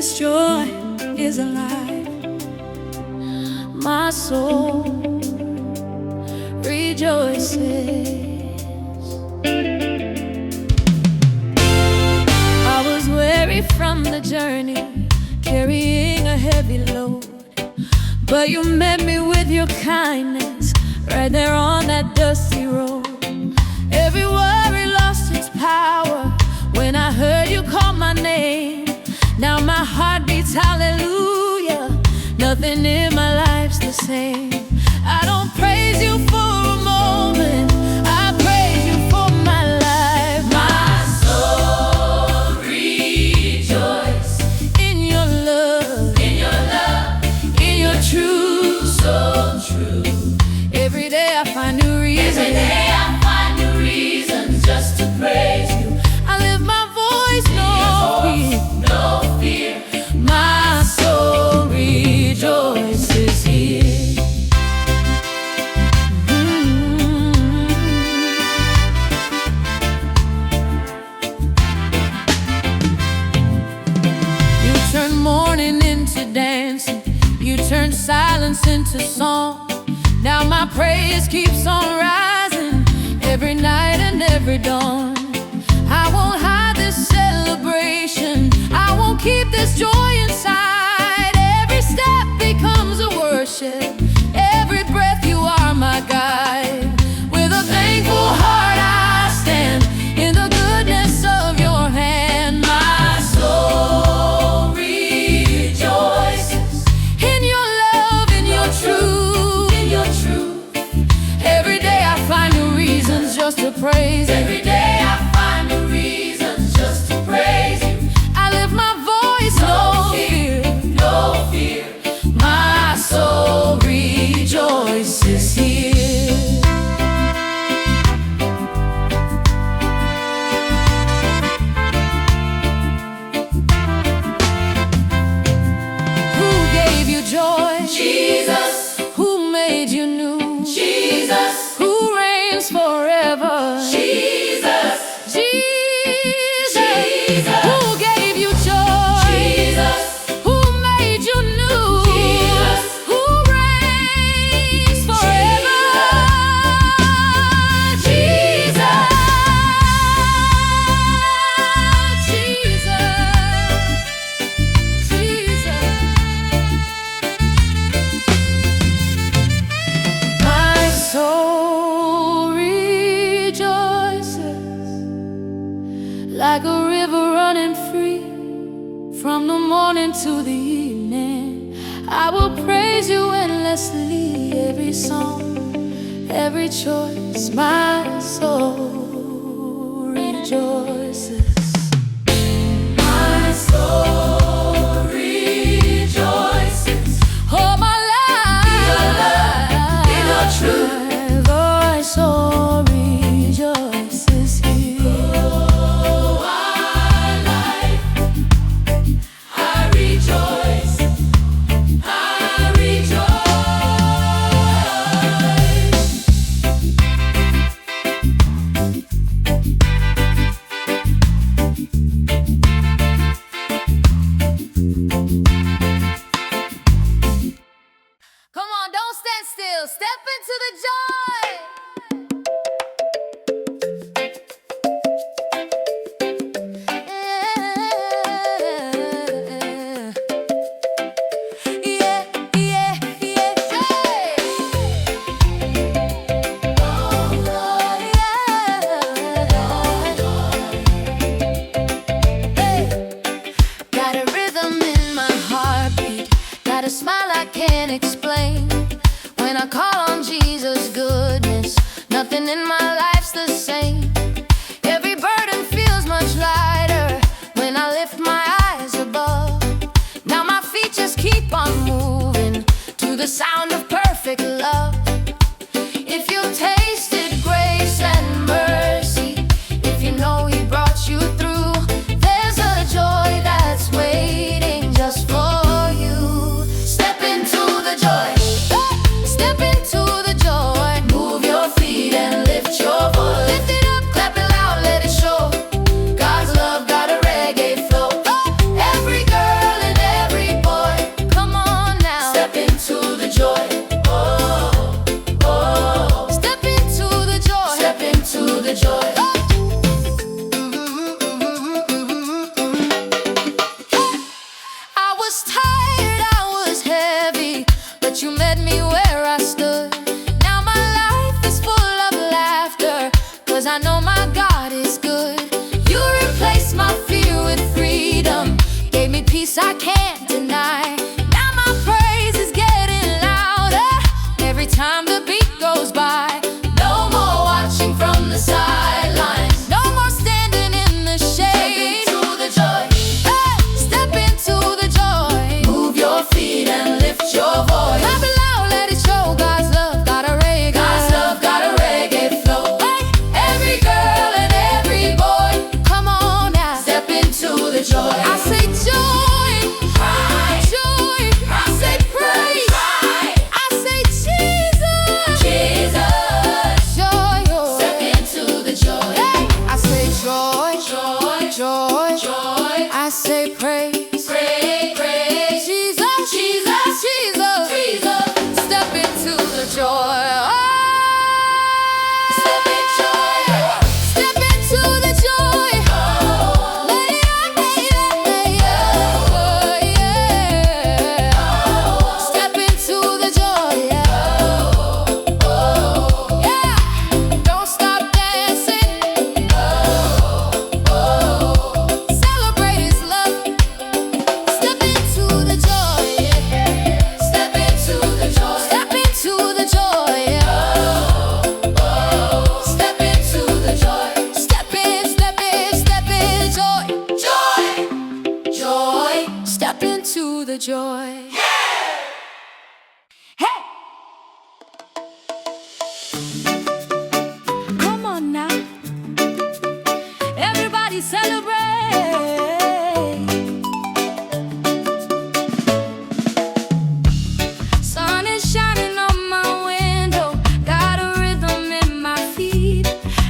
His joy is alive. My soul rejoices. I was weary from the journey, carrying a heavy load, but you met me with your kindness right there on that dusty road. Every worry lost its power when I heard you call my name. Now my heart beats hallelujah. Nothing in my life's the same. I don't praise you for a moment, I praise you for my life. My soul rejoices in your love, in your love, in your truth, so true. Every day I find new reasons, every day I find new reasons just to praise you. I lift my voice, no fear, no fear. My soul rejoices here. You turn mourning into dancing, you turn silence into song. Now my praise keeps on rising every night and every dawn. I won't hide this celebration, I won't keep this joy inside. Every step becomes a worship, every breath you are my guide. With a thankful heart I stand in the goodness of your hand. My soul rejoices in your love, in your truth, in your truth. Every day I find new reasons just to praise you. Every day I find new reasons just to praise you. I lift my voice, no fear, no fear. My soul rejoices here. Who gave you joy? Jesus. Who made you new? Jesus. Who reigns forever? Jesus. Jesus. Who gave you joy? Jesus. Who made you new? Jesus. Who reigns forever? Jesus. Jesus. My soul rejoices like a river running free from the morning to the evening. I will praise you endlessly. Every song, every choice, my soul rejoices. My soul rejoices. Oh, my life, in your love, in your truth. My soul rejoices here. Oh, our life, I rejoice, I come on, don't stand still. Step into the joy. Yeah, yeah, yeah, yeah. Oh, Lord, yeah. Hey. Got a rhythm in my heartbeat, got a smile I can't explain. When I call on Jesus' goodness, nothing in my life's the same. Every burden feels much lighter when I lift my eyes above. Now my feet just keep on moving to the sound of perfect love. If you've tasted grace and mercy, if you know He brought you through, there's a joy that's waiting just for you. Step into the joy. Step into the joy. Move your feet and lift your voice. Lift it up, clap it loud, let it show. God's love got a reggae flow. Every girl and 'cause I know my God is good. You replaced my fear with freedom, gave me peace I can't deny. Now my praise is getting louder every time the beat goes by. No more watching from the sidelines, no more standing in the shade. Step into the joy, hey, step into the joy. Move your feet and lift your voice. Clap it loud, let it show. God's love got a reggae, God's love got a reggae flow. Hey, every girl and every boy, come on now, step into the joy. I say joy, joy, I say praise, I say Jesus, Jesus, joy, oh. Step into the joy. Hey, I say joy, joy, joy, joy. I say praise, praise, praise. Jesus, Jesus, Jesus, Jesus. Step into the joy. Oh. Step in joy. Step into the joy. Oh. Let it out, oh, yeah. Oh. Step into the joy. Yeah. Oh. Yeah. Don't stop dancing. Oh. Celebrate His love. Step into the joy. Yeah. Step into the joy. Step into the joy. Yeah. Step into the joy. Step in, step in, step in, joy. Joy, joy. Step into the joy. Hey! Come on now. Everybody celebrate. Sun is shining on my window, got a rhythm in my feet.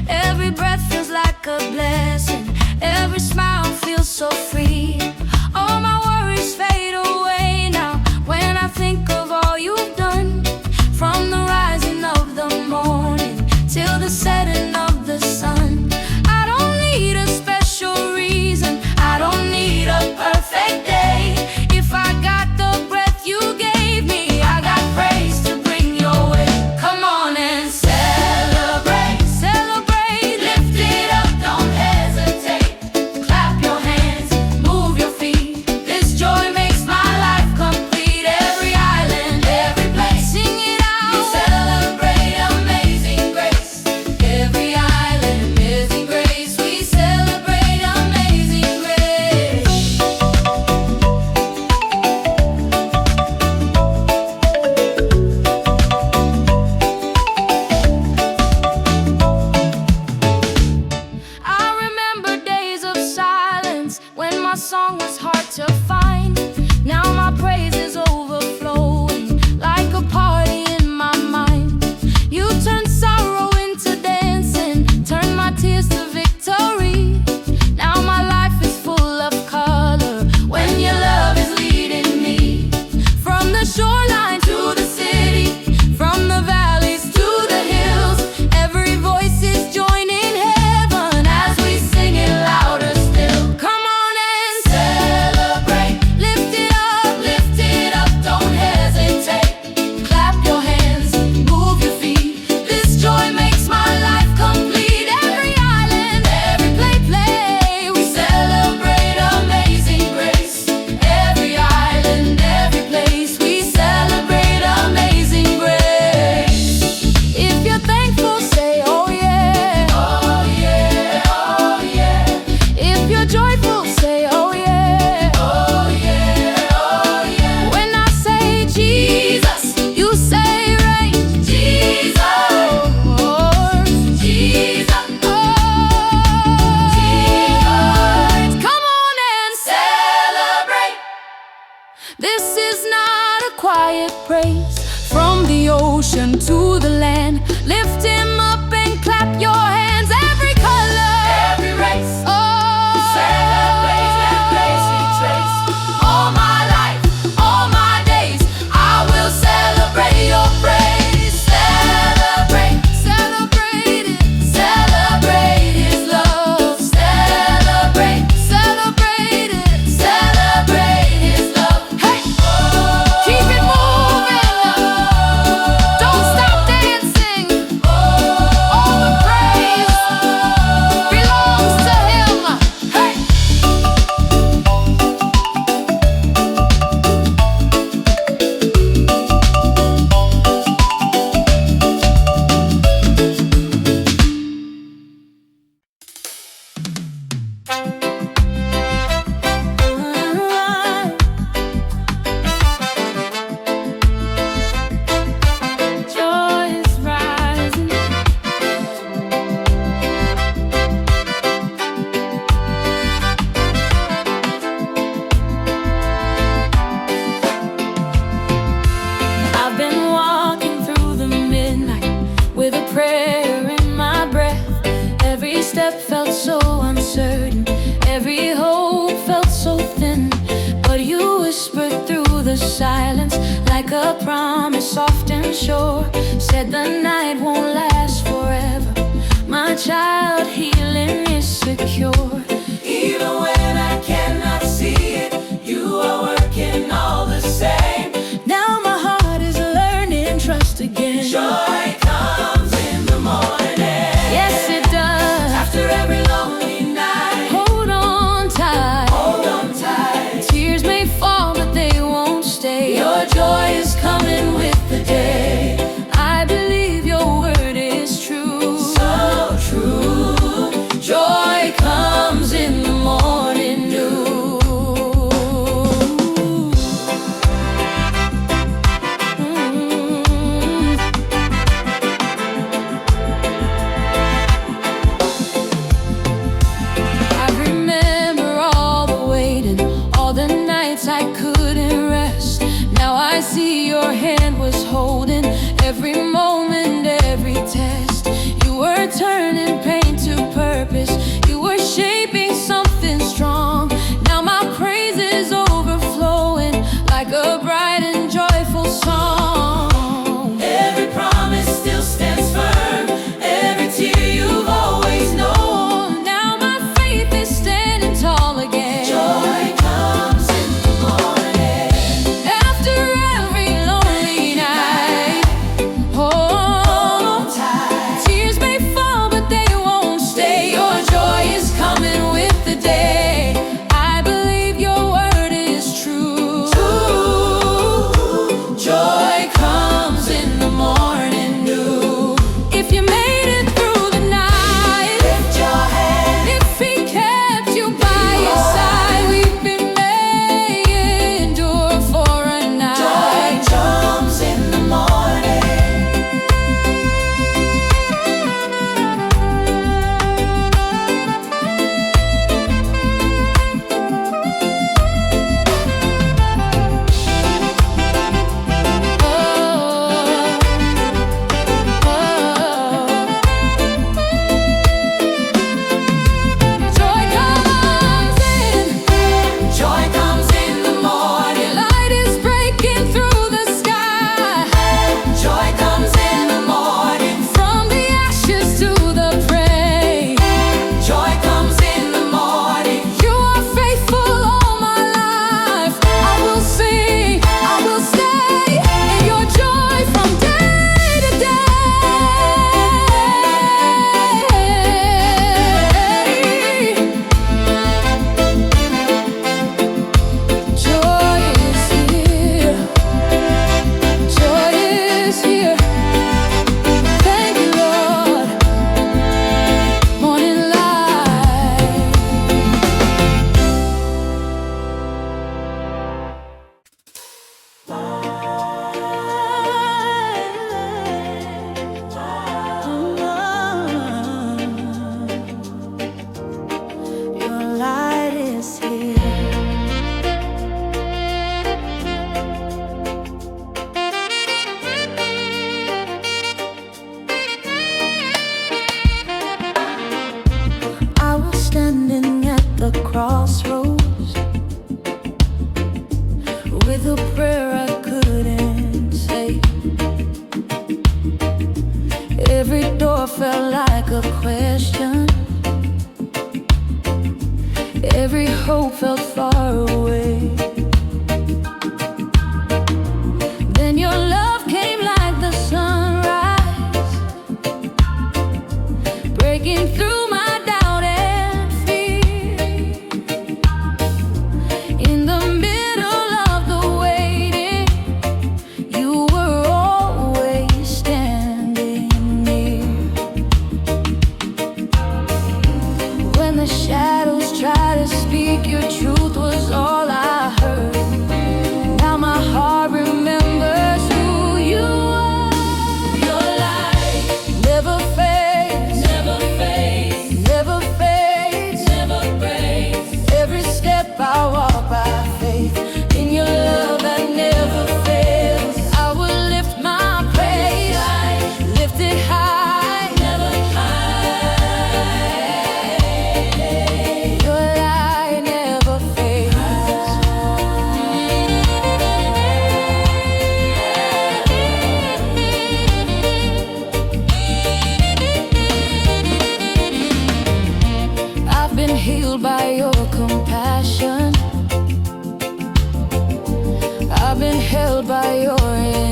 Every breath feels like a blessing, every smile feels so free. All my worries fade away now when I think of all you've done. From the rising of the morning till the setting of the sun. I don't need a special reason, I don't need a perfect day. If I got the breath you gave me, I got praise to bring your way. Come on and celebrate, celebrate, lift it up, don't hesitate. silence, like a promise soft and sure. Said the night won't last forever. My child, healing is secure. Even when I cannot see it, you are working all the same. Now my heart is learning trust again. Joy comes in the morning. Yes, it does. After every lonely night. Hold on tight. Hold on tight. Tears may fall, but they won't stay. Your joy is coming with the day. I believe your word is true. So true. Joy comes in the morning dew. I remember all the waiting, all the nights I couldn't rest. Now I see your hand was holding every moment, every test. You were turning pain to purpose. You were shaping something strong. Now my praise is overflowing like a bright and joyful song. Every promise still stands firm. Every tear you've always known. Now my faith is standing tall again. Joy comes in the morning. After every lonely night. Hold on tight. Tears may fall, but they won't stay. Your joy is coming with the day. I believe your word is true. Joy comes in the morning dew. If you made it through the night, lift your hand. If he kept you by your side, we've been made endure for a night. Joy comes in the morning. Joy comes in the morning. Light is breaking through the sky. Joy comes in the morning. From the ashes to the praise. Joy comes in the morning. You are faithful all my life. I will sing, I will stay in your joy from day to day. Joy is here. Joy is here. Thank you, Lord. Morning light. Your light is here. I was standing at the crossroads with a prayer I couldn't say. Every door felt like a question. Every hope felt far away. Then your love came like the sunrise, breaking through my doubt and fear. In the middle of the waiting, you were always standing near. When the shadows tried to speak, your truth was all I heard. Now my heart remembers who you are. Your light never fades, never fades, never fades, never breaks. Every step I walk by faith in your love that never fails. I will lift my praise, lift it high, never high. Your light never fades. healed by your compassion. I've been held by your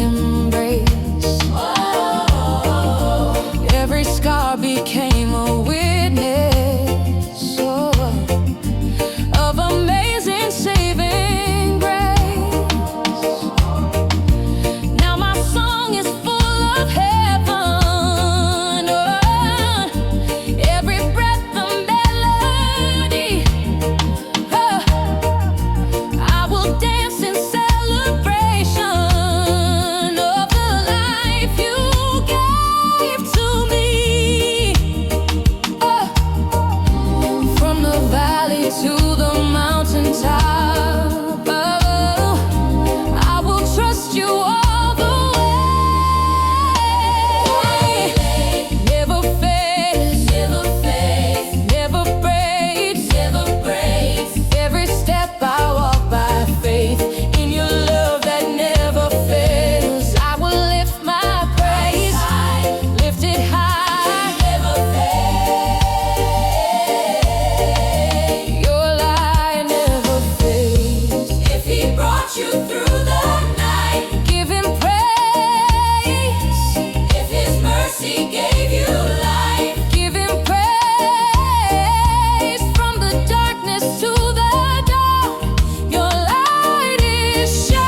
embrace. Every scar became a witness of amazing saving grace. Now my song is full of heaven. Every breath a melody. I will dance in celebration of the life you gave to me. From the valley to the mountaintop, I will trust you all the way. Never fades, never fades, never breaks, never breaks. Every step I walk by faith in your love that never fails. I will lift my praise, lift it high, never fade. Your light never fades. If he brought you through the night, give him praise. If his mercy gave you life, give him praise. From the darkness to the dawn, your light is shining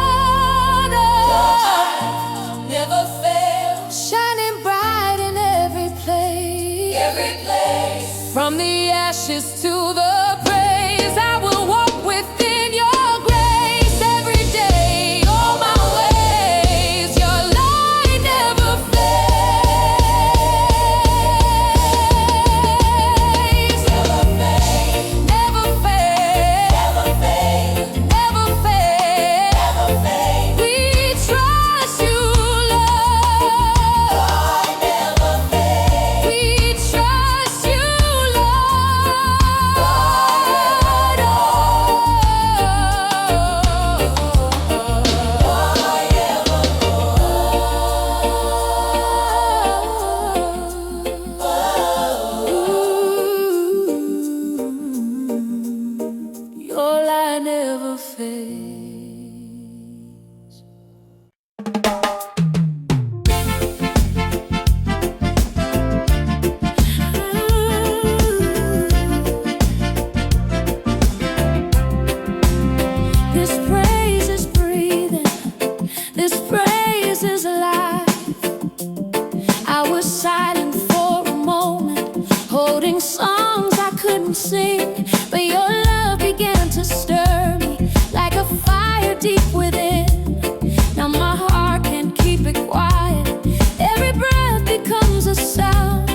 on us. Never fail, shining bright in every place. Every place. From the ashes to the praise, I will walk within your grace every day, all my ways. Your light never fades. Never fade, never fade, never fade, never fade, never fade. We trust you, Lord. Never fade. We trust you, Lord. Your light never fades. This praise is breathing, this praise is alive. I was silent for a moment, holding songs I couldn't sing, but your love began to stir me like a fire deep within. Now my heart can't keep it quiet. Every breath becomes a sound.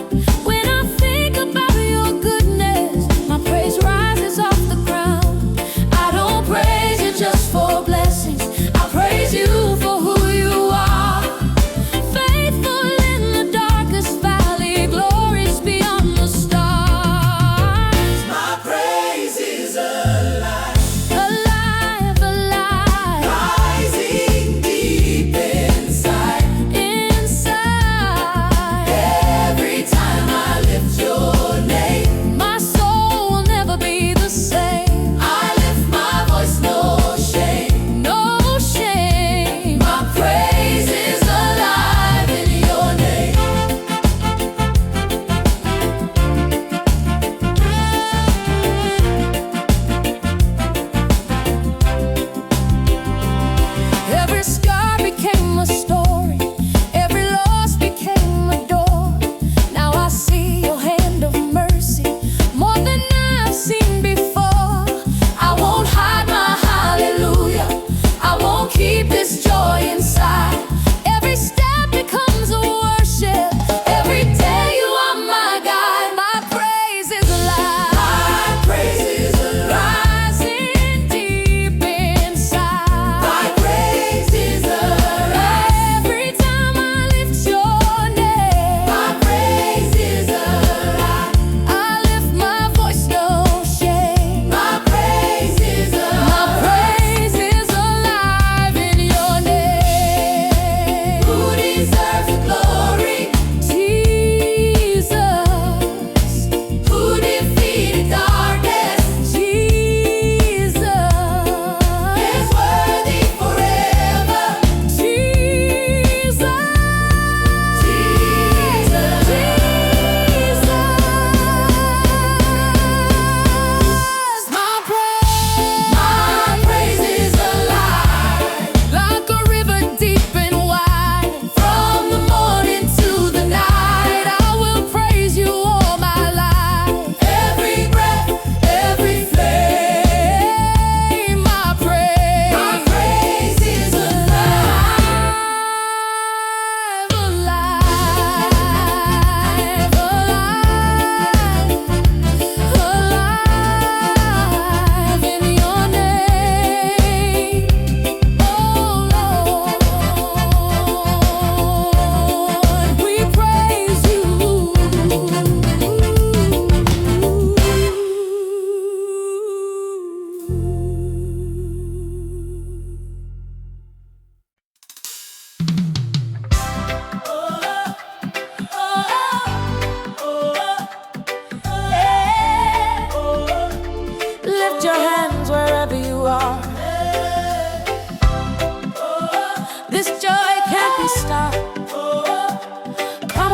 When I think about your goodness, my praise rises off the ground. I don't praise you just for blessings, I praise you for who you are. Faithful in the darkest valley, glories beyond the stars. My praise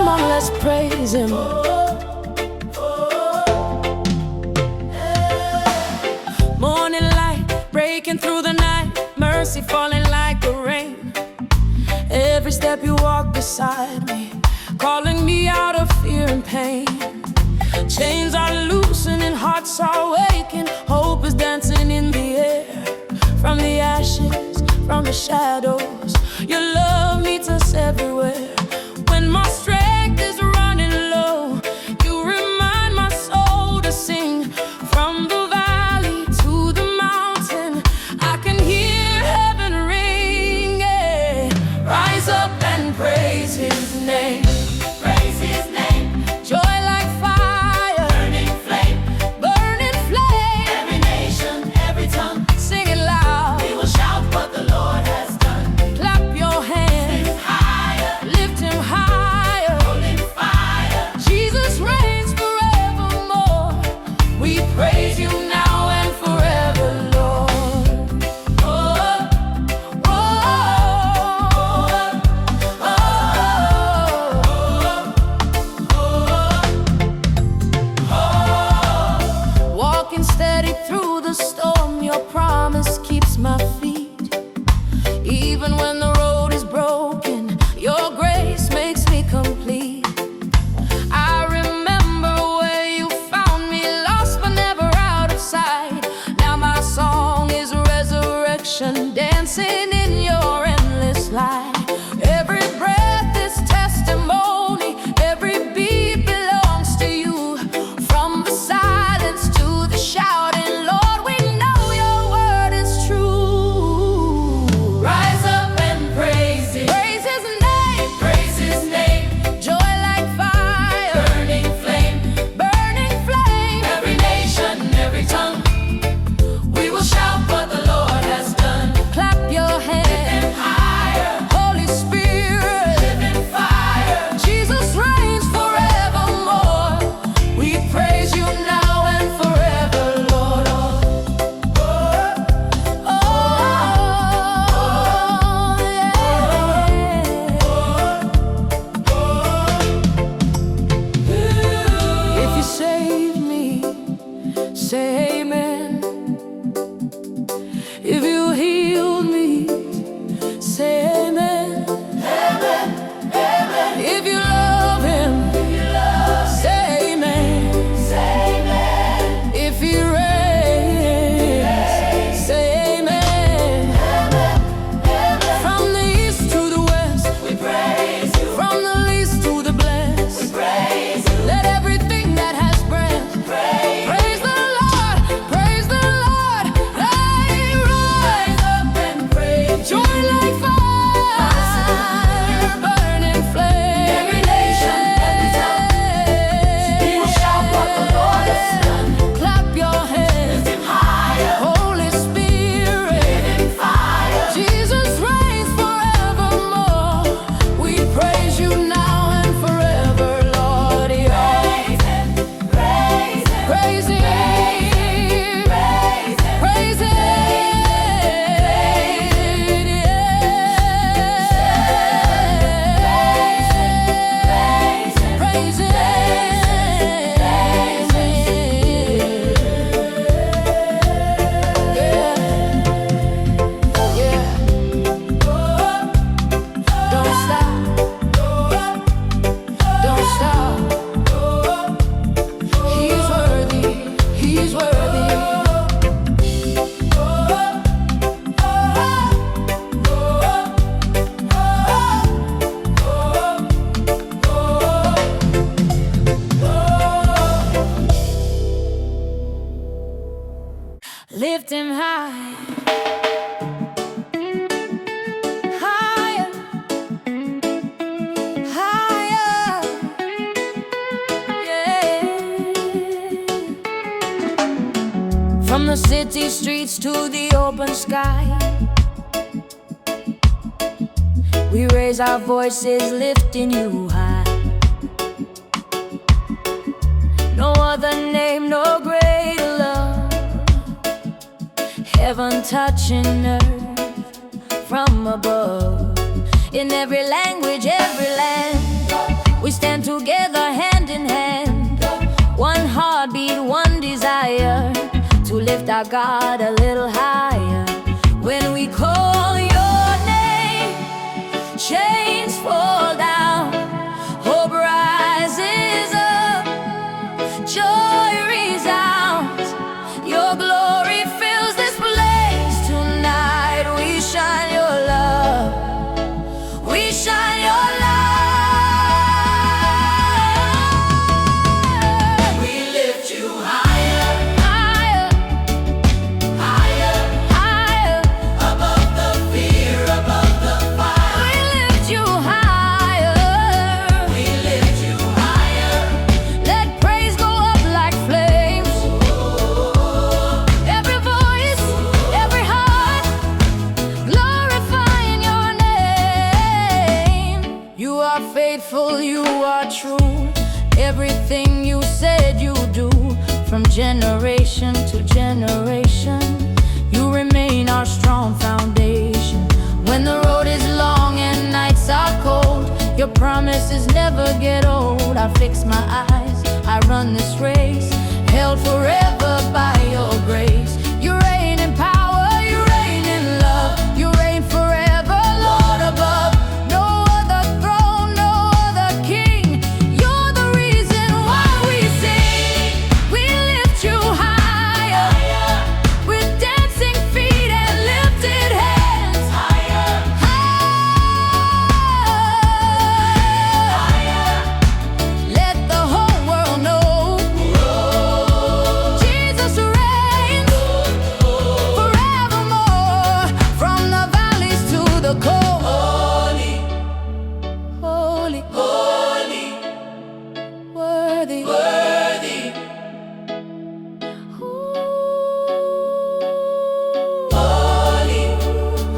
Come on, let's praise Him. Morning light breaking through the night, mercy falling like the rain. Every step you walk beside me, calling me out of fear and pain. Chains are loosening, hearts are waking, hope is dancing in the air. From the ashes, from the shadows, your love meets us everywhere. When my strength is running low, you remind my soul to sing. From the valley to the mountain, I can hear heaven ring, yeah. Rise up and praise His name. Praise His name. Joy like fire, Burning flame. burning flame. Every nation, every tongue, Sing it loud, we will shout what the Lord has done. clap your hands, Higher, lift Him higher. holding fire. Jesus reigns forevermore. We praise You now and forever, Lord. Oh, oh, oh. Walking steady through the storm, Your promise keeps my feet. Even when the road is broken, Your grace makes me complete. I remember where You found me, lost but never out of sight. Now my song is resurrection, dancing in Your endless light. Every breath is testimony, every beat belongs to You. From the silence to the shouting, Lord, we know Your word is true. Rise up and praise Him. Praise His name, Praise His name. joy like fire, Burning flame. burning flame. Every nation, every tongue, we will shout what the Lord has done. Clap your hands, Higher, Holy Spirit. living fire. Jesus reigns forevermore. We praise You now and forever, Lord. Oh, oh, yeah. If You save me, say amen. If You healed me, say amen. If You love Him, say amen. If He reigns, say amen. From the east to the west, We praise You. from the least to the blessed, Praise You. let everything that has breath praise the Lord, praise the Lord. Hey, rise up and praise, joy like fire, burning flame. Every nation, every tongue, we will shout what the Lord has done. Clap your hands, Lift Him higher, Holy Spirit. living fire. Jesus reigns forevermore. We praise You now and forever, Lord. Yeah. Praise Him, praise Him, Praise Him, praise Him, praise Him, yeah. Praise Him, yeah, yeah. Don't stop, don't stop. He's worthy, He's worthy. Lift Him high, higher, higher, yeah. From the city streets to the open sky, we raise our voices lifting You high. No other name, no greater love, heaven touching earth from above. In every language, every land, We stand together hand in hand, one heartbeat, one desire, to lift our God a little higher. When we call your name, chains fall down, hope rises up, joy resounds, your glory fills this place. Tonight we shine your love, we shine your love. We lift you higher, Higher, higher, higher, above the fear, above the fire. we lift you higher. We lift you higher. Let praise go up like flames. Every voice, every heart, glorifying your name. You are faithful, you are true. Everything you said you do. From generation to generation, you remain our strong foundation. When the road is long and nights are cold, your promises never get old. I fix my eyes, I run this race, held forever by your grace. You reign in power, you reign in love, you reign forever, Lord above. No other throne, no other king. You're the reason why we sing. We lift you higher, with dancing feet and lifted hands. Higher, Higher. Let the whole world know Jesus reigns forevermore. From the valleys to the coast, holy, holy, holy, worthy, worthy, holy,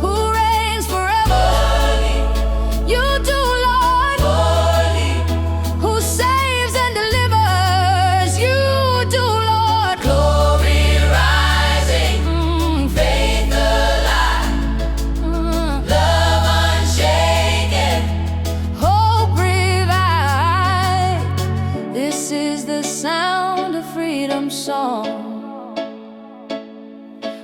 who reigns forever. holy, You do, Lord, holy. who saves and delivers. You do, Lord. Glory rising, faith alive, love unshaken. Hope revived. This is the sound of freedom song,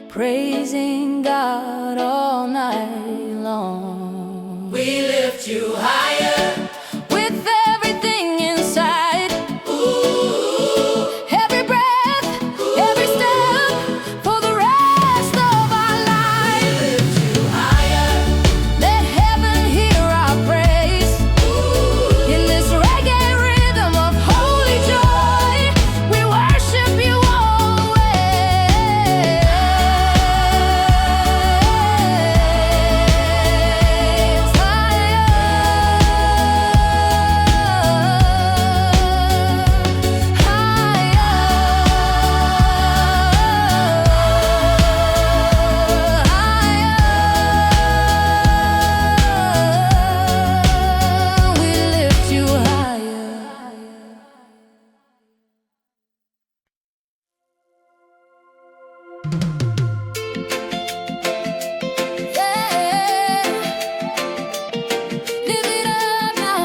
praising God all night long. We lift you higher, With everything inside, every breath, every step, for the rest of our we lives. lift you higher. Let heaven hear our praise. In this reggae rhythm of holy joy, we worship you always. Higher, we lift you higher. Live it up now.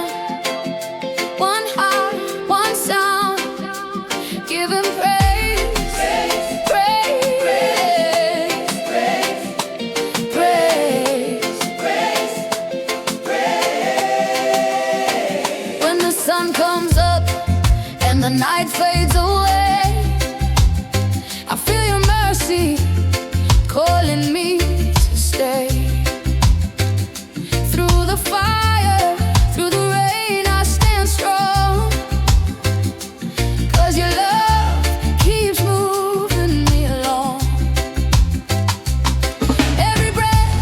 One heart, one sound. Give him praise. Praise. Praise. When the sun comes up and the night fades away, I feel your mercy calling me to stay. Through the fire, through the rain, I stand strong. 'Cause your love keeps moving me along. Every breath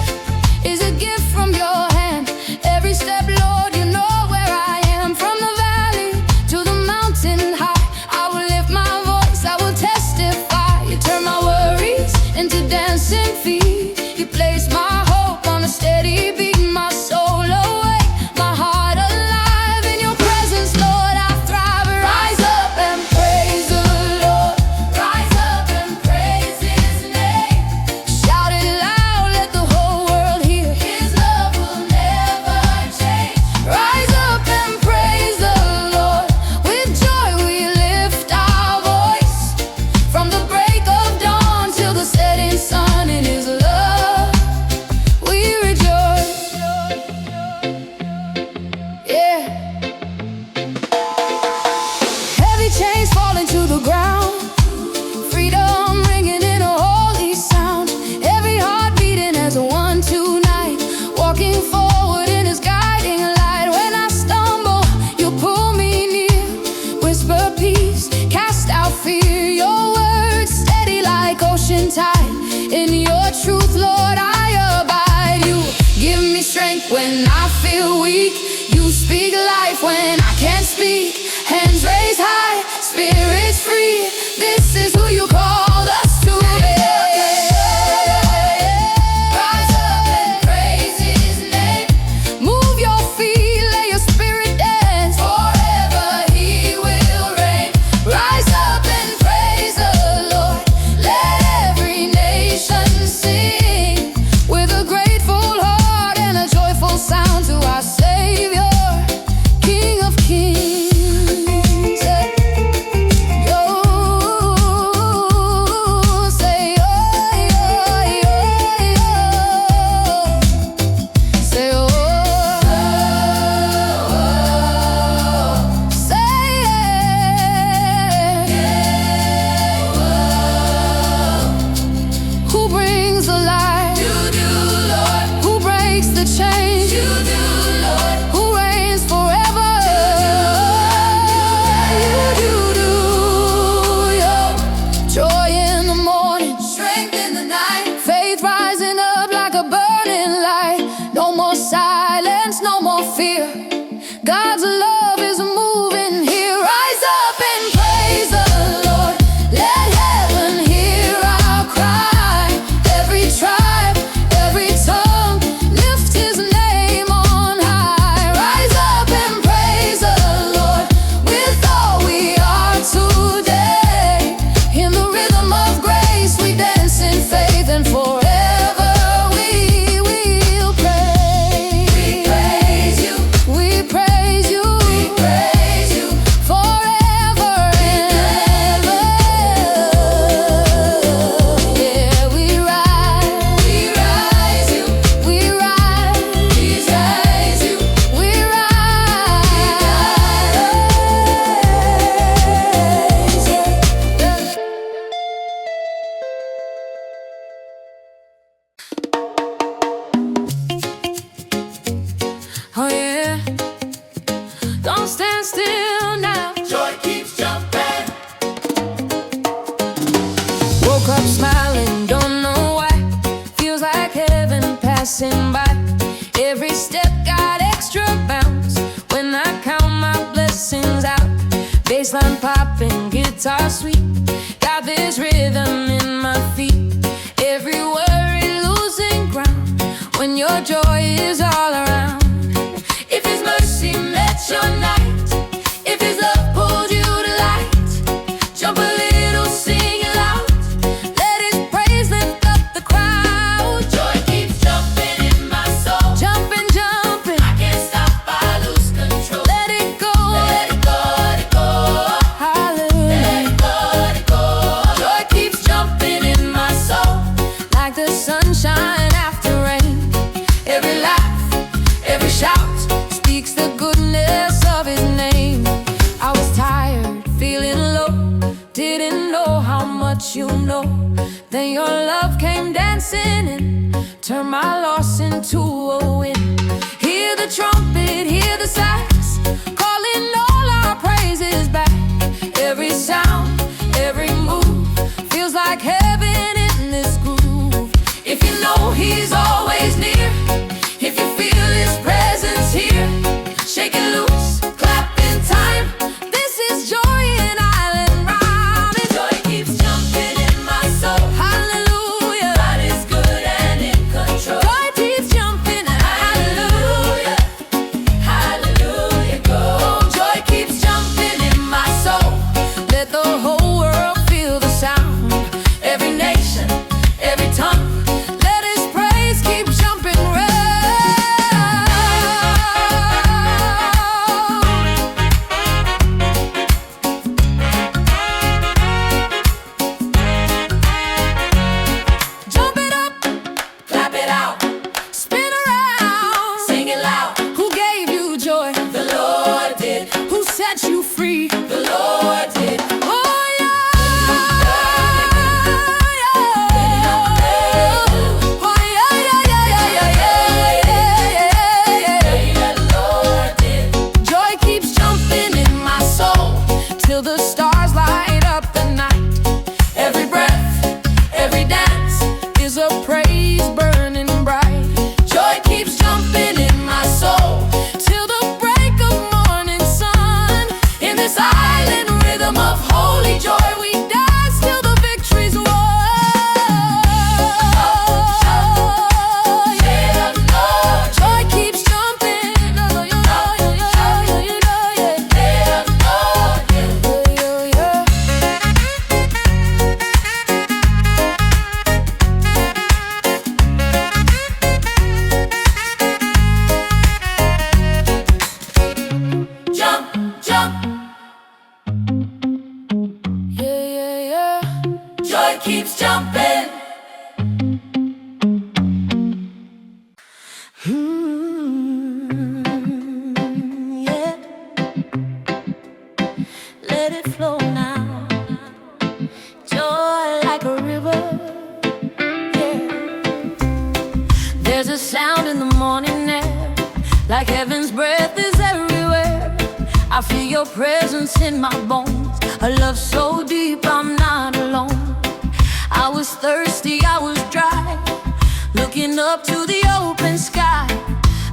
is a gift from your hand. Every step, Lord, you know where I am. From the valley to the mountain high, I will lift my voice, I will testify. You turn my worries into dancing feet. life when I can't speak. Hands raised high, spirits free. This is who you called us to be. Rise up and praise His name. Move your feet, let your spirit dance. Forever He will reign. Rise up and praise the Lord. Let every nation sing with a grateful heart and a joyful sound to our Savior, King of Kings. God's love is moving here. Rise up and praise the Lord. Let heaven hear our cry. Every tribe, every tongue, lift His name on high. Rise up and praise the Lord with all we are today. In the rhythm of grace we dance in faith, and forever we will praise. We praise You. We praise You. We praise You forever and ever. Yeah, we rise. We rise You. We rise. We rise You. We rise. Oh yeah. Don't stand still now. Joy keeps jumping. Woke up smiling, don't know why. Feels like heaven passing by. Every step got extra bounce when I count my blessings out. Bassline popping, guitar sweet. Got this rhythm in my feet. Every worry losing ground when your joy is all around. If His mercy met your night, if His love pulled you to light, jump a little, sing it loud. Let His praise lift up the crowd. Joy keeps jumping in my soul. Jumping, jumping, I can't stop, I lose control. let it go. Let it go, let it go. Hallelujah. Let it go, let it go. Joy keeps jumping in my soul. Like the sunshine after rain. Every laugh, every shout speaks the goodness of His name. I was tired, feeling low, didn't know how much you know. Then your love came dancing in, turned my loss into a win. Hear the trumpet, hear the sax, calling all our praises back. Every sound, every move feels like heaven in this groove. If you know He's always near, if you feel His presence here, shake it loose, clap in time. This is joy in Island Rhyming. Joy keeps jumping in my soul. Hallelujah. God is good and in control. Joy keeps jumping. Hallelujah. Hallelujah, go. Oh, joy keeps jumping in my soul. Let the whole world feel the sound. Every nation, every tongue, let His praise keep jumping round. Jump it up, Clap it out, spin around. sing it loud. Who gave you joy? The Lord did, Who set you free? the Lord did. Oh yeah, oh yeah, The Lord did. Joy keeps jumping in my soul till the stars light up the night. Every breath, every dance is a praise burning bright. Joy keeps jumping in my soul till the break of morning. rhythm of holy joy, we dance till the victory's won. Joy keeps jumping. Jump, jump. Joy keeps jumping. Yeah. Let it flow now. Joy like a river. Yeah. There's a sound in the morning air, like heaven's breath is everywhere. I feel your presence in my bones, a love so deep I'm not alone. I was thirsty, I was dry, looking up to the open sky.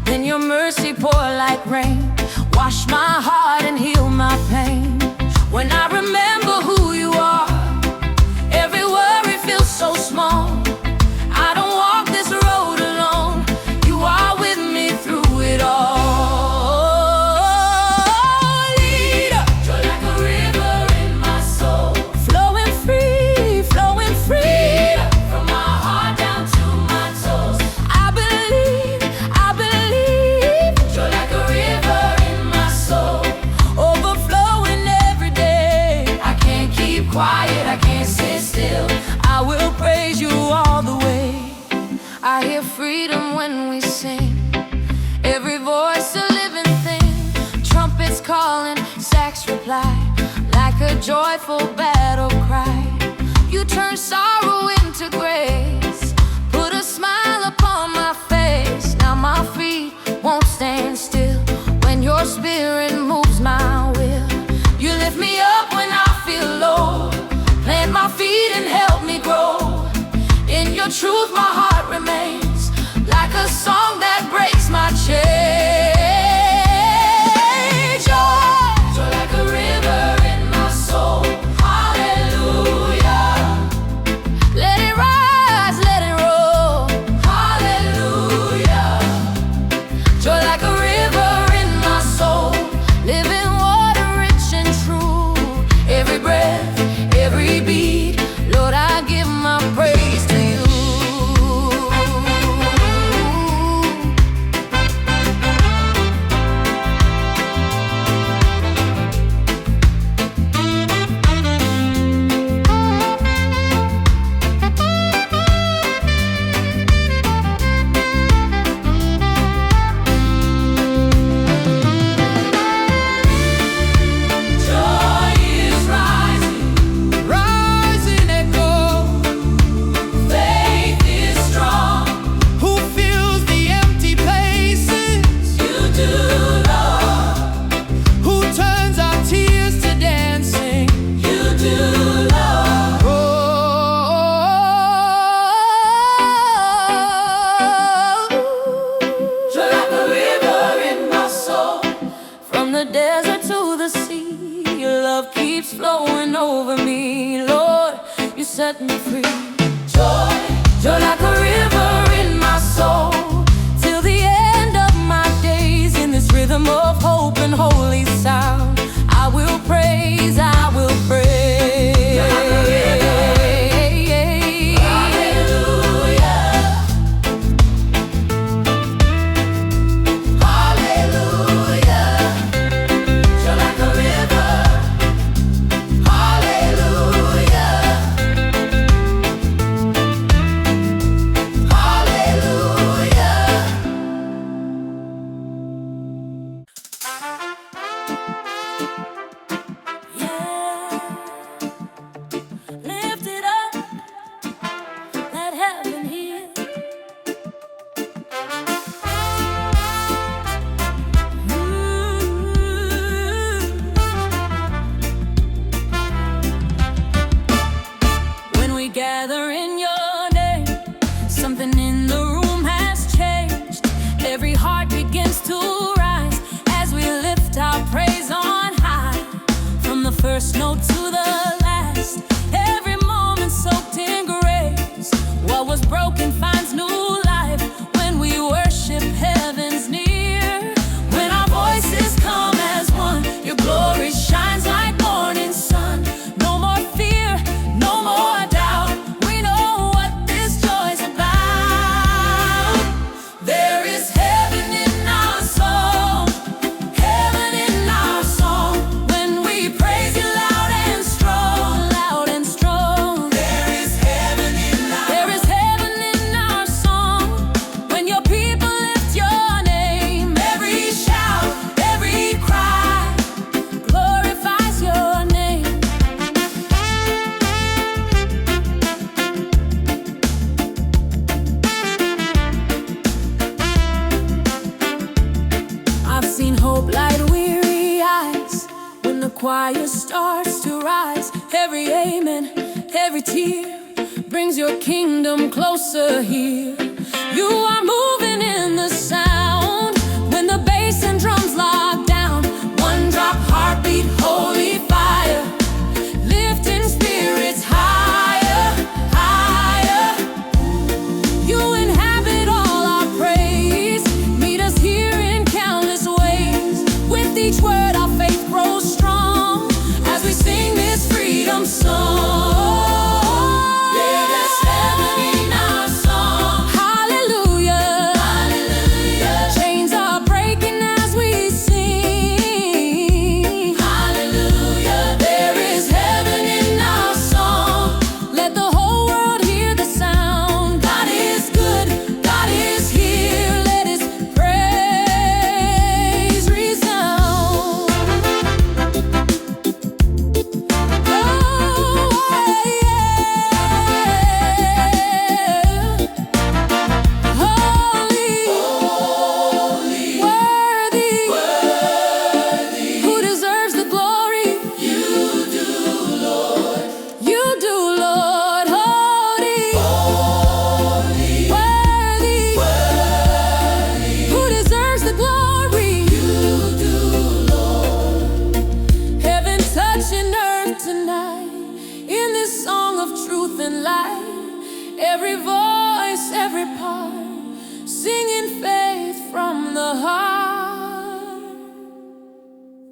Then your mercy poured like rain, wash my heart and heal my pain. When I remember who you are, every worry feels so small. I don't walk this road alone, you are with me through it all. Joy like a river in my soul, Flowing free, flowing free. from my heart down to my toes. I believe, I believe. Joy like a river in my soul. Overflowing every day. I can't keep quiet, I can't sit still. I will praise you all the way. I hear freedom when we sing, every voice a living thing. Trumpets calling, sax reply, like a joyful battle cry. You turn sorrow into grace, put a smile upon my face. Now my feet won't stand still when your spirit moves my will. You lift me up when I feel low, plant my feet and help me grow. In your truth my heart remains, like a song that breaks my chain. Joy like a river in my soul. Hallelujah, Let it rise, let it roll. hallelujah. Joy like a river in my soul, living water rich and true. Every breath, every beat, Lord, I give my praise to you. Joy is rising, Rising echo, faith is strong. who fills the empty places, You do, Lord, who turns our tears to dancing. you do, Lord. Oh, Joy like a river in my soul. from the desert to the sea, your love keeps flowing over me. Lord, you set me free. Joy, Joy like a river in my soul, till the end of my days. In this rhythm of hope and holy sound, I will praise, I will praise. hallelujah, hallelujah. Joy like a river, hallelujah, gather in your name, something in the room has changed. Every heart begins to rise as we lift our praise on high. first note to the last, every moment soaked in grace. What was broken finds new life when we worship heaven's near. When our voices come as one, your glory shines like morning sun. No more fear, no more doubt, we know what this joy's about. There is heaven in our song, heaven in our song. When we praise you loud and strong, loud and strong. There is heaven in our song. When your people lift your name, every shout, every cry glorifies your name. I've seen hope light weary eyes when the choir starts to rise. Every amen, every tear brings your kingdom closer here. You are moving in the sound when the bass and drums lock down. One drop heartbeat, holy fire, lifting spirits higher, higher. You inhabit all our praise, meet us here in countless ways. With each word our faith grows strong as we sing this freedom song. There is heaven in our song. Hallelujah, hallelujah. Chains are breaking as we sing. Hallelujah. There is heaven in our song. Let the whole world hear the sound. God is good, God is here. Let his praise resound. Oh, yeah. Holy, worthy, who deserves the glory? You do, Lord. You do, Lord. Holy, worthy, who deserves the glory? You do, Lord. Heaven touching earth tonight in this song of truth and light. Every voice, every part, singing faith from the heart.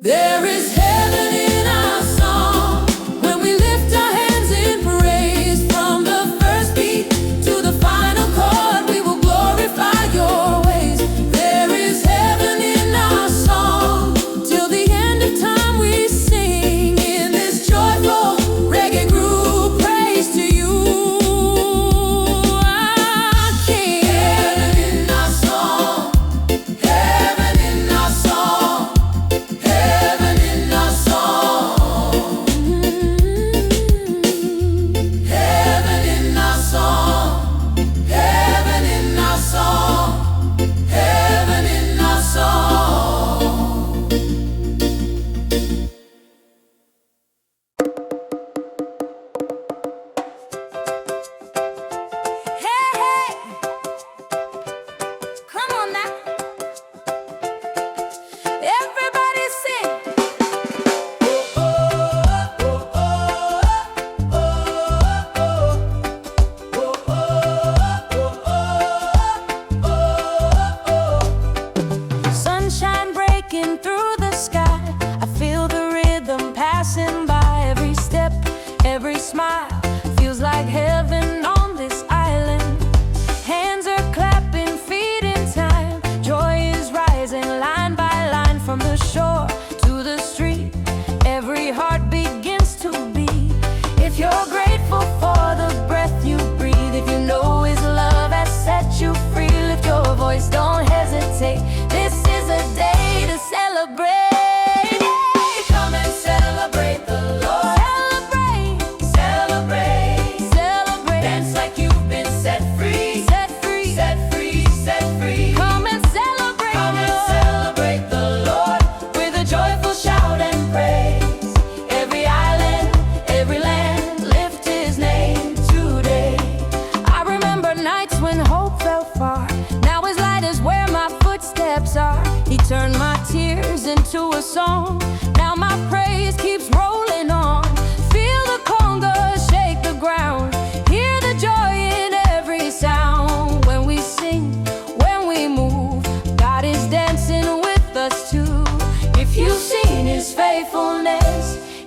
There is heaven in our song when we lift our hands in praise. From the first beat to the final chord, we will glorify your ways. There is heaven in our song till the end of time. We sing in this joyful reggae group, praise to you, our King. Heaven in our song, heaven in our song, heaven in our song. Heaven in our song, heaven in our song, heaven in our song. Hey, hey, come on now. Everybody sing. Sunshine breaking through the sky. I feel the rhythm passing by. Every step, every smile feels like heaven on this island. Hands are clapping, feet in time. Joy is rising line by line from the shore to the street. Every heart begins to beat. If you're grateful for the breath you breathe, if you know his love has set you free, lift your voice, don't hesitate. This is a day to celebrate. Come and celebrate the Lord. Celebrate, celebrate.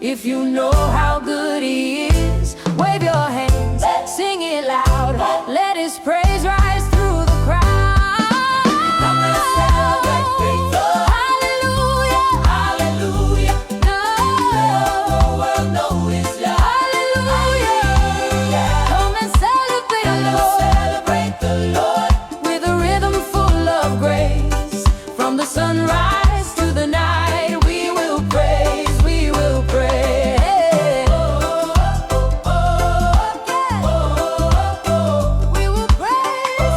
If you know how good He is, wave your hands, sing it loud. Let His praise rise through the crowd. Come and celebrate faithful. Hallelujah, Hallelujah. no. The world knows His love. Hallelujah, come and celebrate the Come Lord celebrate the Lord. with a rhythm full of grace. From the sunrise to the night, we will praise, we will praise. We will praise.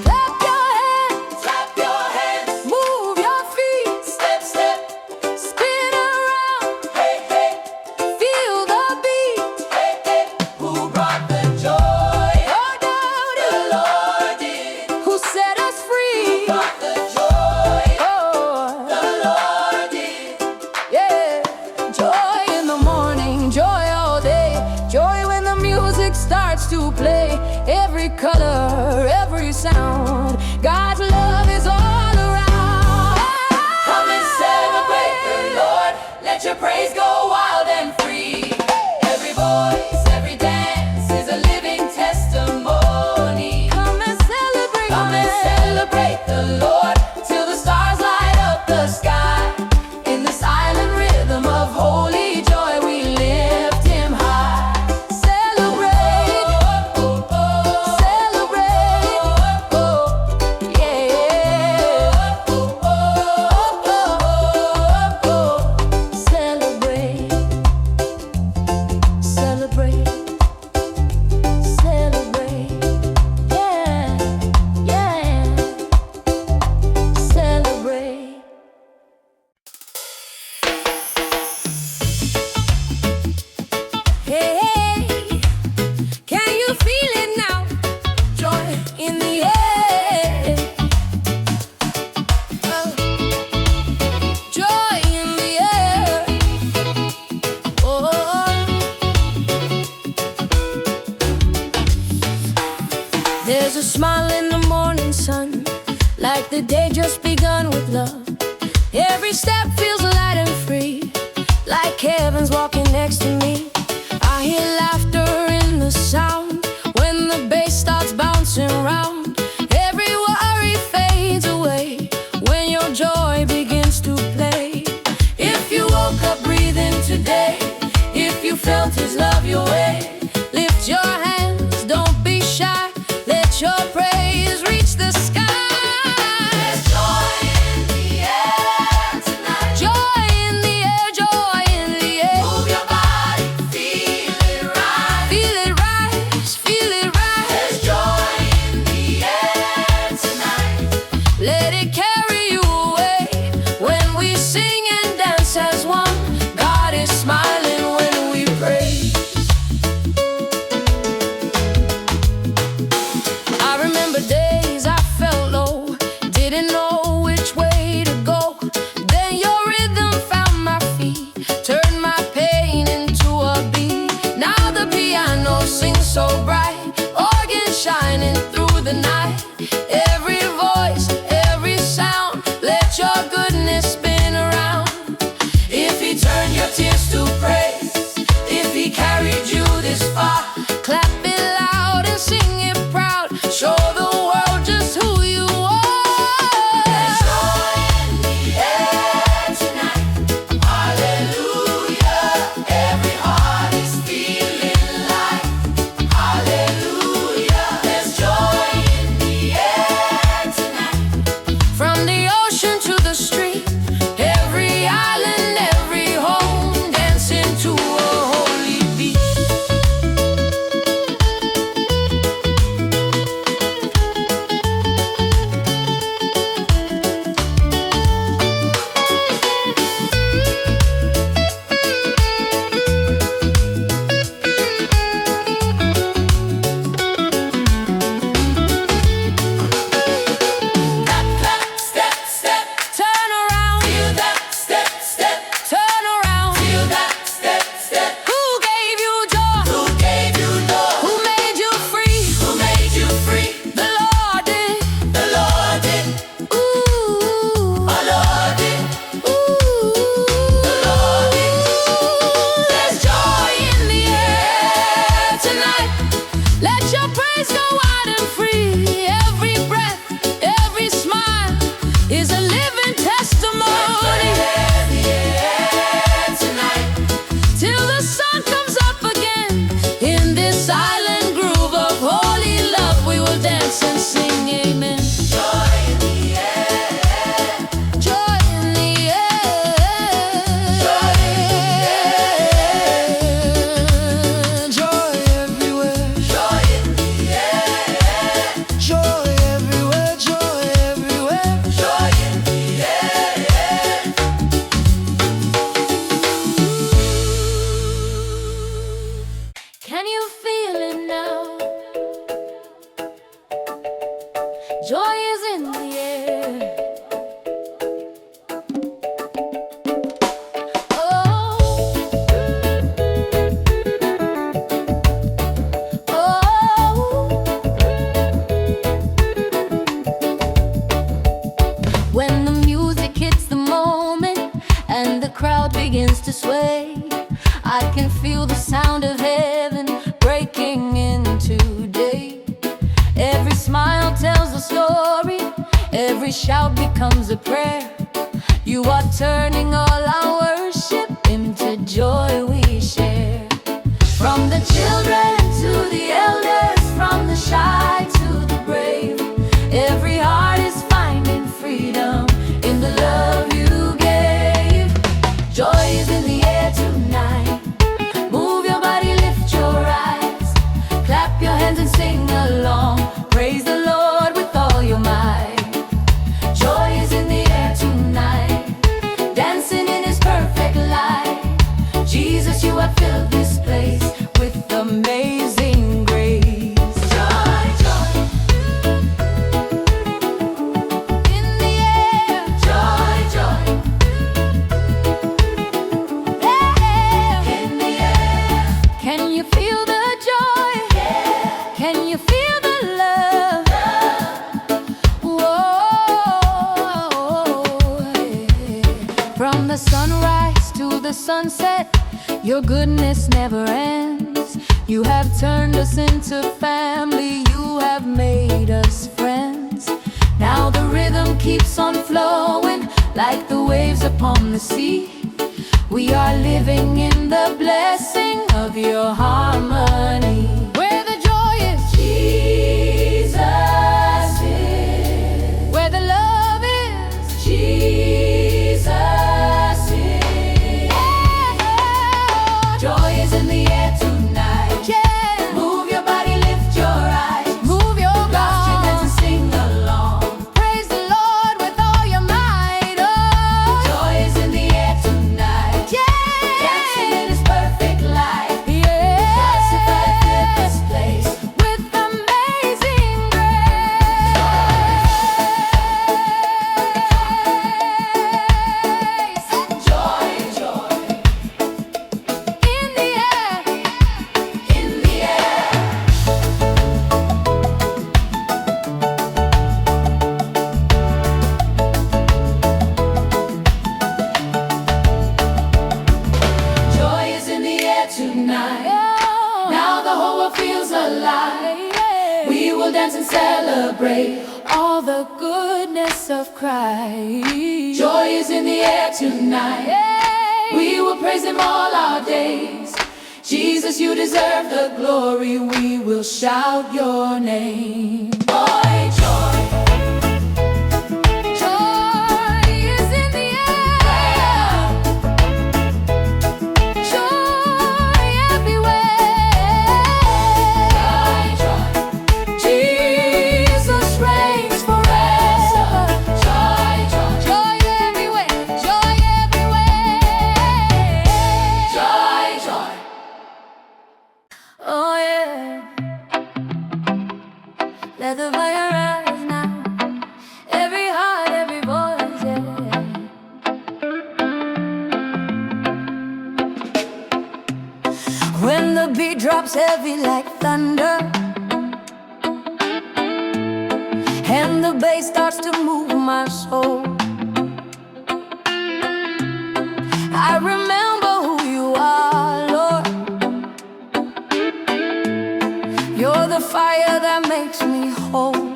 Clap your hands, Clap your hands. move your feet, Step, step. spin around, Hey, hey. feel the beat. Hey, hey. Who brought the joy? Oh, doubt The it. Lord did. Who set us free? Brought the joy. Oh, The Lord did. yeah. Joy in the morning, joy all day. Joy when the music starts to play. Every color, every sound. God's love is all around. Come and celebrate the Lord. Let your praise go wild and free. Every voice, every dance is a living testimony. Come and celebrate. Come and celebrate the Lord till the stars light up the sky. In the silent rhythm of holy joy, we lift Him high. Celebrate. Oh, oh, oh. Celebrate. Oh, yeah. Oh, oh, oh, oh. Celebrate. Celebrate. Celebrate. Yeah. Yeah. Celebrate. Hey, can you feel it now? Joy in the air. Oh, joy in the air. Oh, there's a smile in the morning sun, like the day just begun with love. Every step feels light and free, like heaven's walking next to me. I hear laughter in the sound when the bass starts bouncing round. Every worry fades away when your joy begins to play. If you woke up breathing today, if you felt His love your way, lift your hands, don't be shy. Let your praise reach the sky. There's joy in When the music hits the moment and the crowd begins to sway, I can feel the sound of heaven breaking into day. Every smile tells a story, every shout becomes a prayer. You are turning all our worship into joy we share. From the children to the elders, from the shy to the brave, every heart is finding freedom in the love you gave. Joy is in the air tonight. Move your body, lift your eyes, clap your hands and sing along. Praise the Lord with all your might. Joy is in the air tonight, dancing in His perfect light. Jesus, you have filled this place with amazing grace. Joy, joy, in the air. Joy, joy, yeah, in the air. Can you feel the joy? Yeah. Can you feel the love? From the sunrise to the sunset, your goodness never ends. You have turned us into family, you have made us friends. Now the rhythm keeps on flowing like the waves upon the sea. We are living in the blessing of your harmony. Where the joy is, Jesus is. Where the love is, Jesus. Joy is in the air tonight. Yeah. Move your body, lift your eyes. Move your body and sing along. Praise the Lord with all your might. Oh. Joy is in the air tonight. Yeah. Dancing in His perfect light. Yeah. That's if I fill this place with amazing grace. Joy, joy. In the air, in the air. Joy is in the air tonight. Now the whole world feels alive. We will dance and celebrate all the goodness of Christ. Joy is in the air tonight. We will praise Him all our days. Jesus, you deserve the glory. We will shout your name. Boy, joy. Joy is in the air. Joy everywhere. Joy, joy. Jesus reigns forever. Joy, joy. Joy everywhere. Joy everywhere. Joy, joy. Oh yeah. Let the fire rise now. Every heart, every voice, yeah. When the beat drops heavy like thunder and the bass starts to move my soul, I remember who you are, Lord. You're the fire that makes me whole.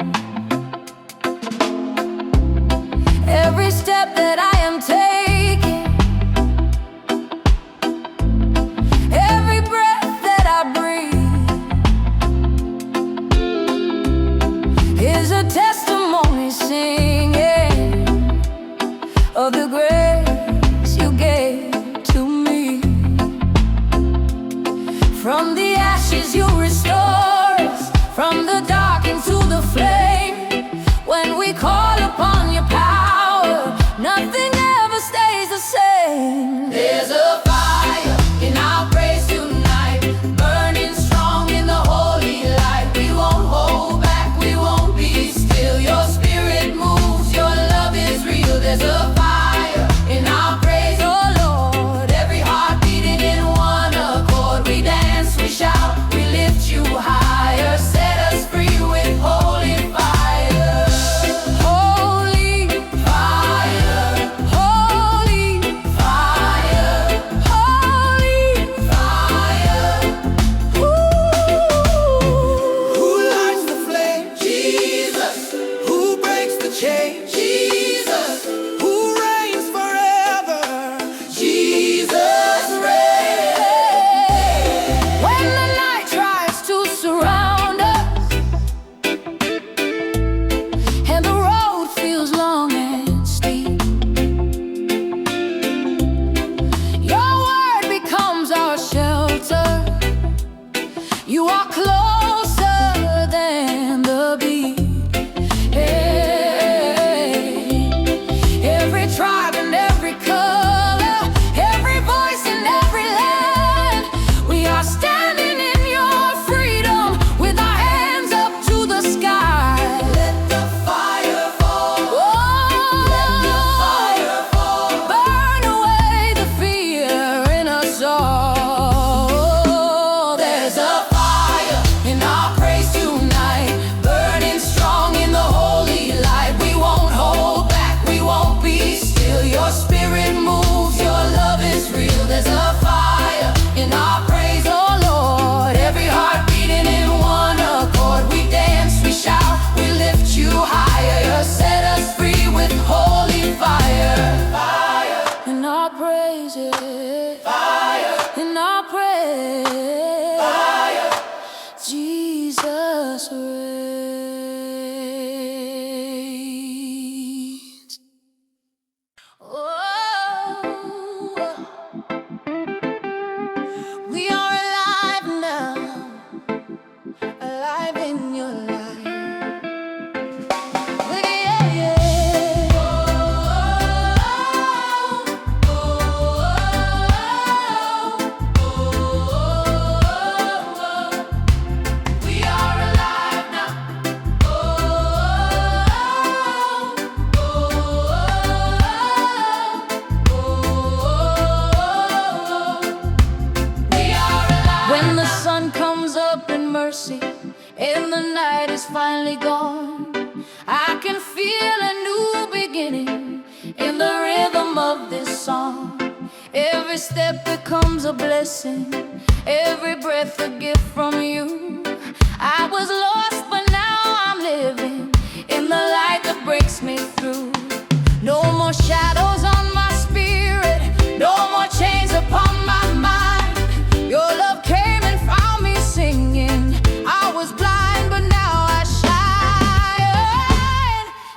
Every step that I am taking, every breath that I breathe is a testimony singing of the grace you gave to me. From the ashes you restore us, from the dark into the flame. When we call upon your power, nothing ever stays the same. There's a fire in our praise tonight, burning strong in the holy light. We won't hold back, we won't be still. Your spirit moves, your love is real. There's a fire in our praise, oh Lord. Every heart beating in one accord. We dance, we shout, we lift you higher. Set us free with holy fire. Holy fire. every color, every voice in every land. We are standing in your freedom with our hands up to the sky. Let the fire fall. Let the fire fall. Burn away the fear in us all. There's a fire in our praise tonight, burning strong in the holy light. We won't hold back, we won't be still. Your spirit moves, your love is real. There's a fire in our praise, oh Lord. Every heart beating in one accord. We dance, we shout, we lift you higher. You set us free with holy fire. Fire, In our praises, fire, in our praise, fire. Jesus reigns. Oh, we are alive now, alive in your light. Yeah, yeah. We are alive now. We are alive. When the sun comes up in mercy and the night is finally gone, I can feel a new beginning in the rhythm of this song. Every step becomes a blessing, every breath a gift from you. I was lost, but now I'm living in the light that breaks me through. No more shadows on my spirit, no more chains upon my mind. Your love came and found me singing. I was blind, but now I shine.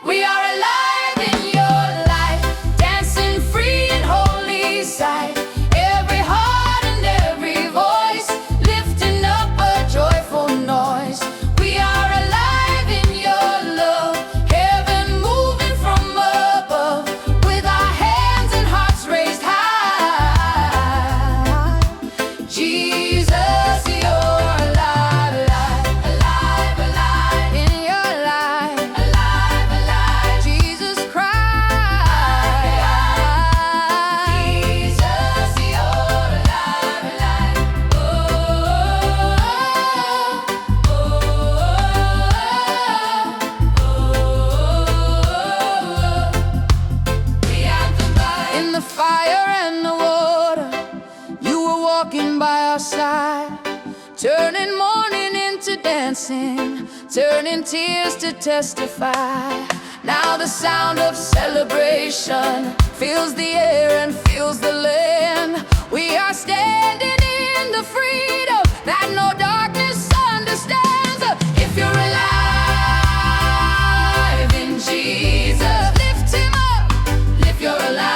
We are alive in your light, dancing free in holy sight. Every heart and every voice lifting up a joyful noise. We are alive in your love, heaven moving from above, with our hands and hearts raised high. Jesus, you're alive, alive, alive, alive. In your light, Alive, alive. Jesus Christ. Jesus, you're alive, alive. Oh, oh, we have the light. In the fire and the water, you were walking by our side, turning mourning into dancing, turning tears to testify. Now the sound of celebration fills the air and fills the land. We are standing in the freedom that no darkness understands. If you're alive in Jesus, lift him up. If you're alive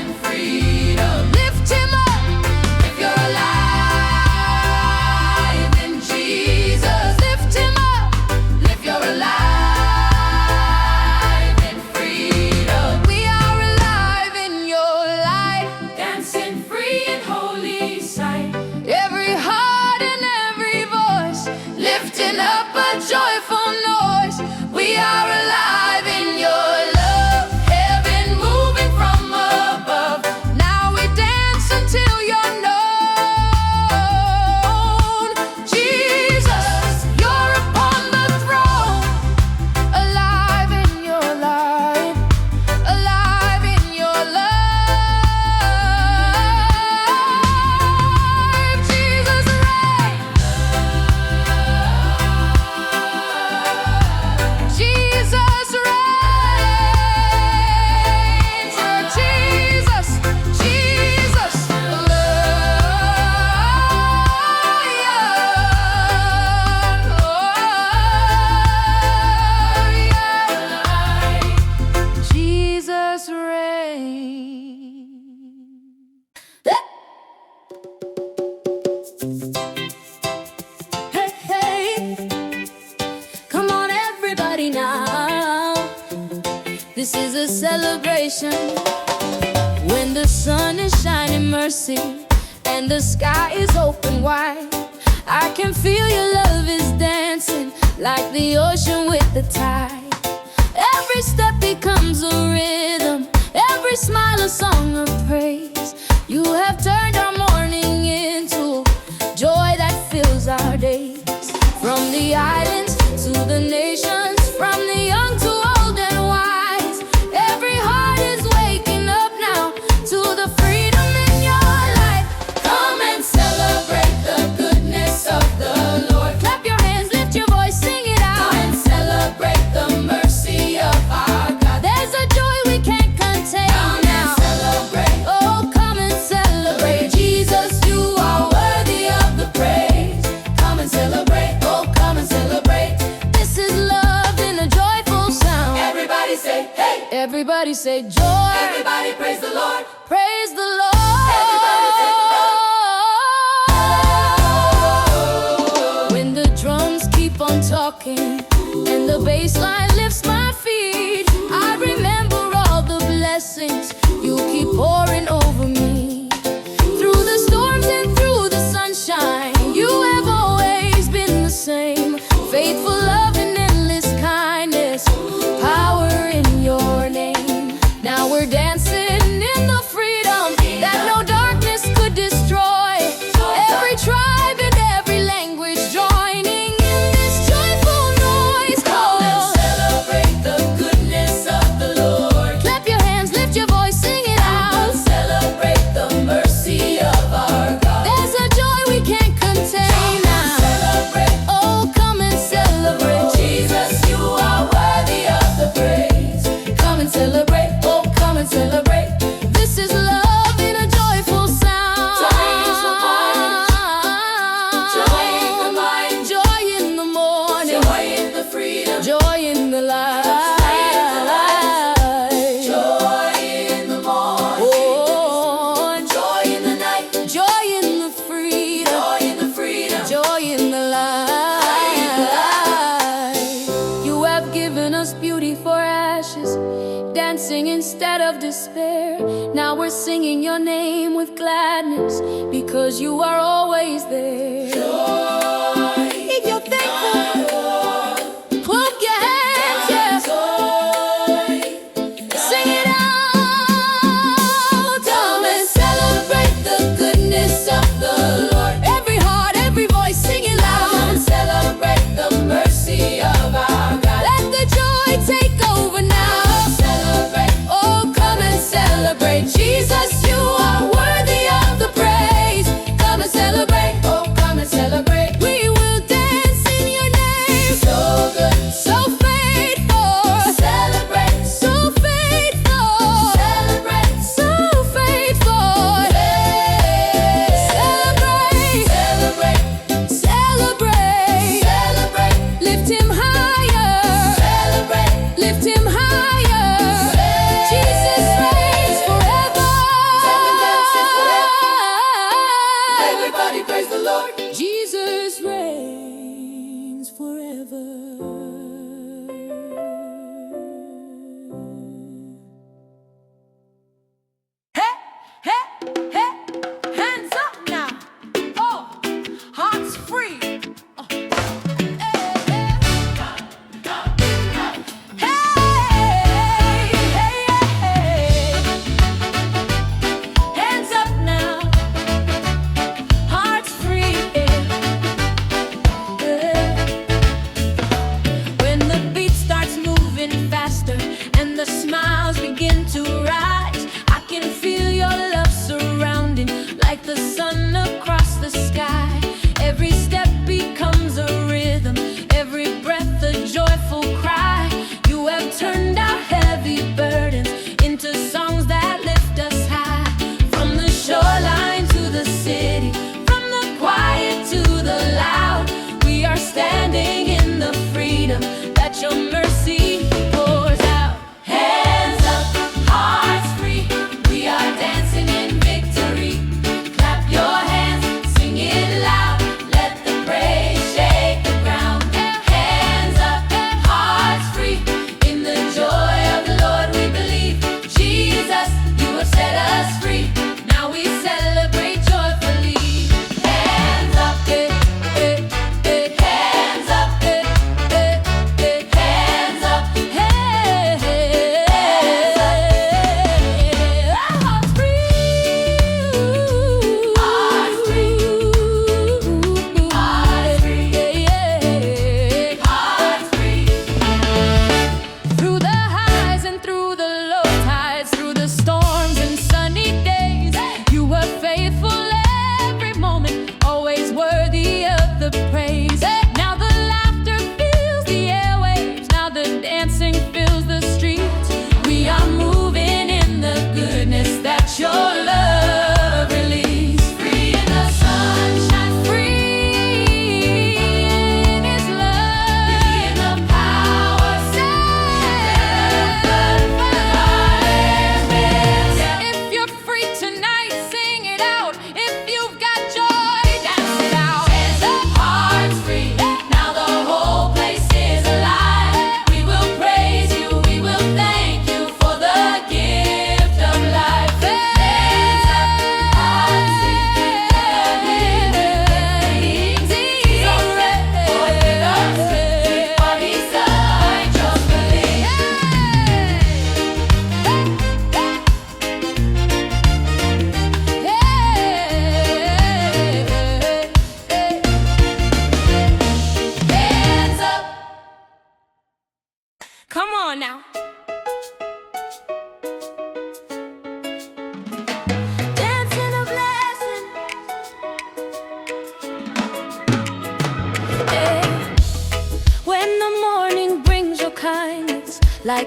in freedom, Lift him up, if you're alive in Jesus, lift him up. if you're alive in freedom, We are alive in your light. dancing free in holy sight, Every heart and every voice lifting up a joyful noise. We are alive in your love, heaven moving from above. Now we dance until you're known. Jesus, you're upon the throne, alive in your light, alive in your life. Jesus reigns. Jesus reigns. Jesus, Jesus, Jesus reigns. Hey, hey, come on everybody now. This is a celebration. When the sun is shining mercy and the sky is open wide, I can feel your love is dancing like the ocean with the tide. Every step becomes a rhythm, every smile a song of praise. You have turned our morning into joy that fills our days. From the islands to the nations, from the young to old and wise, every heart is waking up now to the freedom in your life. Come and celebrate the goodness of the Lord. Clap your hands, lift your voice, sing it out. Come and celebrate the mercy of our God. There's a joy we can't contain. Come now and celebrate. Oh, come and celebrate. Jesus, you are worthy of the praise. Come and celebrate. Oh, come and celebrate. This is love in a joyful sound. Everybody say, hey. Everybody say joy. Everybody praise the Lord. Praise the Lord. Everybody say, oh. When the drums keep on talking and the bass line lifts my feet, I remember all the blessings you keep pouring over me. Through the storms and through the sunshine, you have always been the same. Faithful love and endless kindness, power in your name. Now we're dancing in the freedom that no darkness could destroy. Every tribe and every language joining in this joyful noise. Come and celebrate the goodness of the Lord. Clap your hands, lift your voice, sing it out. Celebrate the mercy of our God. There's a joy we can't contain now. Celebrate. Oh, come and celebrate. Jesus, you are worthy of the praise. Come and celebrate. Oh, come and celebrate. This is love in a joyful sound. Joy in the mind, joy in the morning, joy in the freedom, joy in the light. Joy in the morning, oh, joy in the night, joy in the freedom, joy in the freedom, joy in the light. You have given us beauty for ashes, dancing instead of despair. Now we're singing your name with gladness because you are always there. Joy. If you're thankful, clap your hands, yeah. Sing it out. Come and celebrate the goodness of the Lord. Every heart, every voice, sing it loud. Come and celebrate the mercy of our God. Let the joy take over now. Celebrate. Oh, come and celebrate. Jesus, you are worthy of the praise. Come and celebrate. Oh, come and celebrate.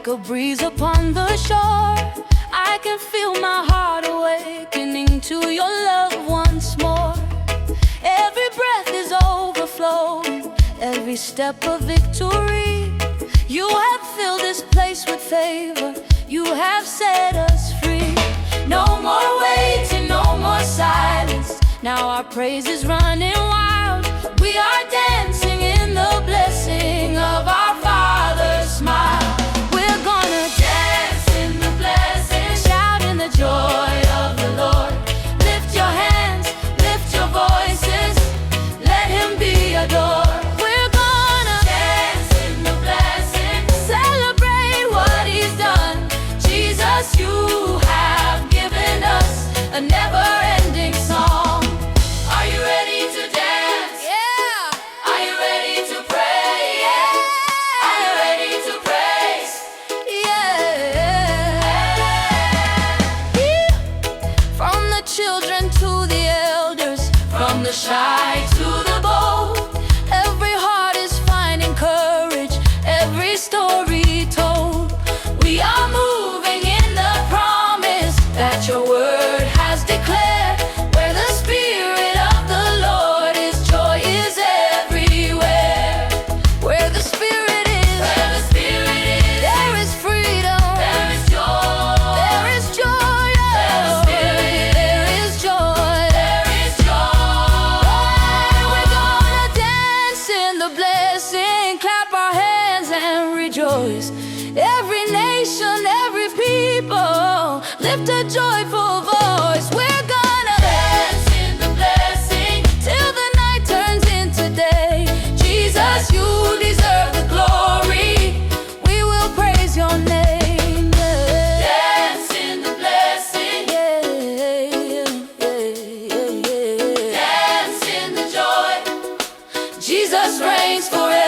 like a breeze upon the shore. I can feel my heart awakening to your love once more. Every breath is overflowing, every step of victory. You have filled this place with favor, you have set us free. No more waiting, no more silence, now our praise is running wild. We are dancing in the blessing of our Father's smile. We're gonna dance in the blessing, shout in the joy of the Lord. Lift your hands, lift your voices, let Him be adored. We're gonna dance in the blessing, celebrate what He's done. Jesus, you have given us a never-ending song. Are you ready to dance? Yeah. Are you ready to pray? Yeah. Are you ready to praise? Yeah. From the children to the elders, from the shy to the bold, every heart is finding courage, every story told. We are moving in the promise that your word has declared. Where the Spirit of the Lord is, joy is everywhere. Where the Spirit is, there is freedom, there is joy, there is joy. There is joy, there is joy. We're gonna dance in the blessing, clap our hands and rejoice. Every nation, every people, lift a joyful voice. We're gonna dance in the blessing till the night turns into day. Jesus, you deserve the glory, we will praise your name. Yeah. Dance in the blessing, yeah, yeah, yeah, yeah. Dance in the joy, Jesus reigns forever.